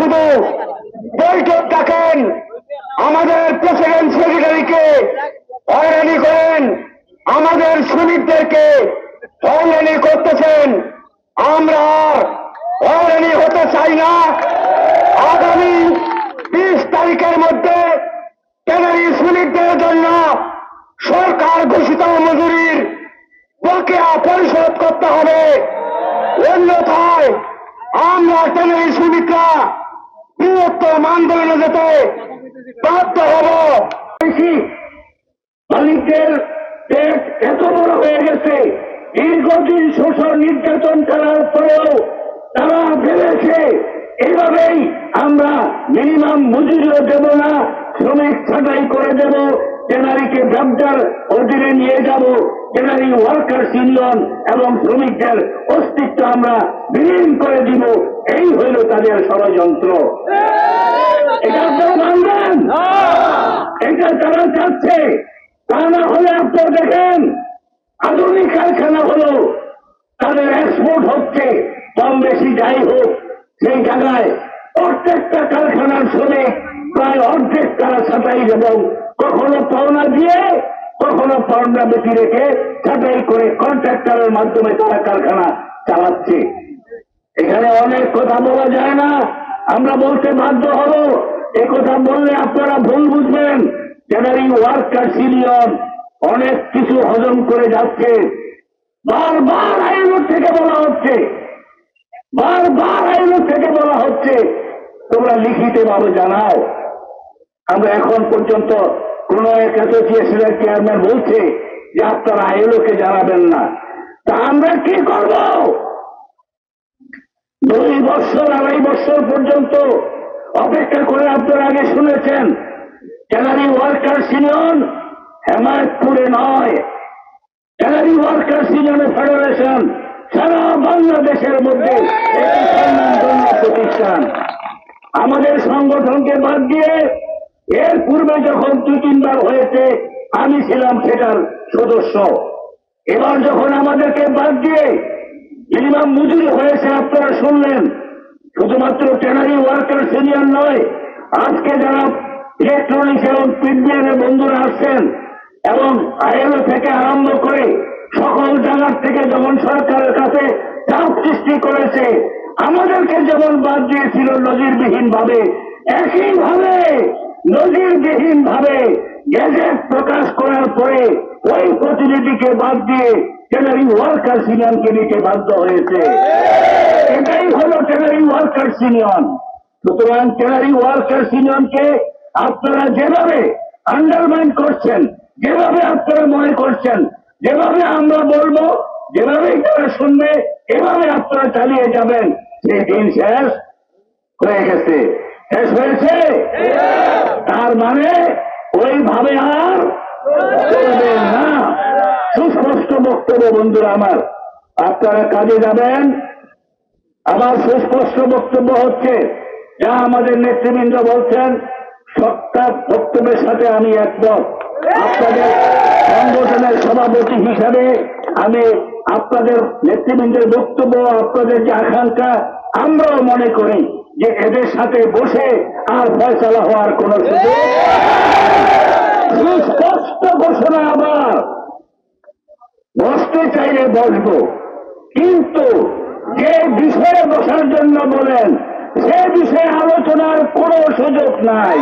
শুধু বৈঠক ডাকেন, আমাদের প্রেসিডেন্ট সেক্রেটারিকে হয়রানি করেন, আমাদের শ্রমিকদেরকে হয়রানি করতেছেন। আমরা হয়রানি হতে চাই না। আগামী 20 তারিখের মধ্যে ট্যানারি শ্রমিকদের জন্য সরকার ঘোষিত মজুরির বকেয়া পরিশোধ করতে হবে, অন্যথায় আমরা ট্যানারি শ্রমিকরা বৃহত্তম আন্দোলনে যেতে বাধ্য হব। মালিকদের পেট এত বড় হয়ে গেছে, দীর্ঘদিন শোষণ নির্যাতন করার পরেও তারা ভেবেছে এভাবেই আমরা মিনিমাম মজুরিও দেব না, শ্রমিক ছাঁটাই করে দেব, ট্যানারিকে ব্যবসার অধীনে নিয়ে যাব, ট্যানারি ওয়ার্কার্স ইউনিয়ন এবং শ্রমিকদের অস্তিত্ব আমরা বিলীন করে দিব। এই হইল তাদের ষড়যন্ত্র। এটা আপনারা মানবেন? এটা তারা চাচ্ছে। তা না হলে আপনারা দেখেন, আধুনিক কারখানা হলো, তাদের এক্সপোর্ট হচ্ছে, কম বেশি যাই হোক, সেই জায়গায় প্রত্যেকটা কারখানার শ্রমিক প্রায় অর্ধেক তারা ছাঁটাই এবং কখনো পাওনা দিয়ে কখনো পাওনা বেশি রেখে ছাঁটাই করে কন্ট্রাক্টরের মাধ্যমে তারা কারখানা চালাচ্ছে। এখানে অনেক কথা বলা যায় না, আমরা বলতে বাধ্য হব। এ কথা বললে আপনারা ভুল বুঝবেন। ট্যানারি ওয়ার্কার্স ইউনিয়ন অনেক কিছু হজম করে যাচ্ছে। বারবার আইন থেকে বলা হচ্ছে, বারবার আইন থেকে বলা হচ্ছে তোমরা লিখিত ভাবে জানাও। আমরা এখন পর্যন্ত কোন এক অ্যাসোসিয়েশনের চেয়ারম্যান বলছে যে আপনারা আইএলওকে জানাবেন না। তা আমরা কি করব? 2 বছর 2.5 বছর পর্যন্ত অপেক্ষা করে আপনারা আগে শুনেছেন ট্যানারি ওয়ার্কার্স ইউনিয়ন হেমায়তপুরে নয়, ট্যানারি ওয়ার্কার্স ইউনিয়ন ফেডারেশন সারা বাংলাদেশের মধ্যে একটি সম্মানজনক প্রতিষ্ঠান। আমাদের সংগঠনকে বাদ দিয়ে এর পূর্বে যখন 2-3 বার হয়েছে আমি ছিলাম সেটার সদস্য। এবার যখন আমাদেরকে বাদ দিয়ে মিনিমাম মজুরি হয়েছে আপনারা শুনলেন, শুধুমাত্র ট্যানারি ওয়ার্কার্স ইউনিয়ন নয়, আজকে যারা ইলেকট্রনিক্স এবং পিডিএর বন্ধুরা আসছেন এবং আইএলও থেকে আরম্ভ করে সকল জায়গার থেকে যখন সরকারের কাছে চাপ সৃষ্টি করেছে, আমাদেরকে যেমন বাদ দিয়েছিল নজিরবিহীন ভাবে, একইভাবে নজিরবিহীন ভাবে গেজেট প্রকাশ করার পরে ওই প্রতিনিধিকে বাদ দিয়ে ট্যানারি ওয়ার্কার্স ইউনিয়নকে নিতে বাধ্য হয়েছে। এটাই হলো ট্যানারি ওয়ার্কার্স ইউনিয়ন। সুতরাং ট্যানারি ওয়ার্কার্স ইউনিয়নকে আপনারা যেভাবে আন্ডারমাইন করছেন, যেভাবে আপনারা মনে করছেন, যেভাবে আমরা বলবো, যেভাবে তারা শুনবে, এভাবে আপনারা চালিয়ে যাবেন, সেই দিন শেষ হয়ে গেছে। শেষ হয়েছে, তার মানে ওইভাবে আর চলবে না। সুস্পষ্ট বক্তব্য বন্ধুরা আমার, আপনারা কাজে যাবেন। আমার সুস্পষ্ট বক্তব্য হচ্ছে যা আমাদের নেতৃবৃন্দ বলছেন, সবটা বক্তব্যের সাথে আমি একমত। আপনাদের সংগঠনের সভাপতি হিসাবে আমি আপনাদের নেতৃবৃন্দের বক্তব্য, আপনাদের যে আকাঙ্ক্ষা, আমরাও মনে করি যে এদের সাথে বসে আর ফয়সালা হওয়ার কোন সুযোগ। সুস্পষ্ট ঘোষণা, আবার বসতে চাইলে বসবো, কিন্তু যে বিষয়ে বসার জন্য বলেন সে বিষয়ে আলোচনার কোনো সুযোগ নাই।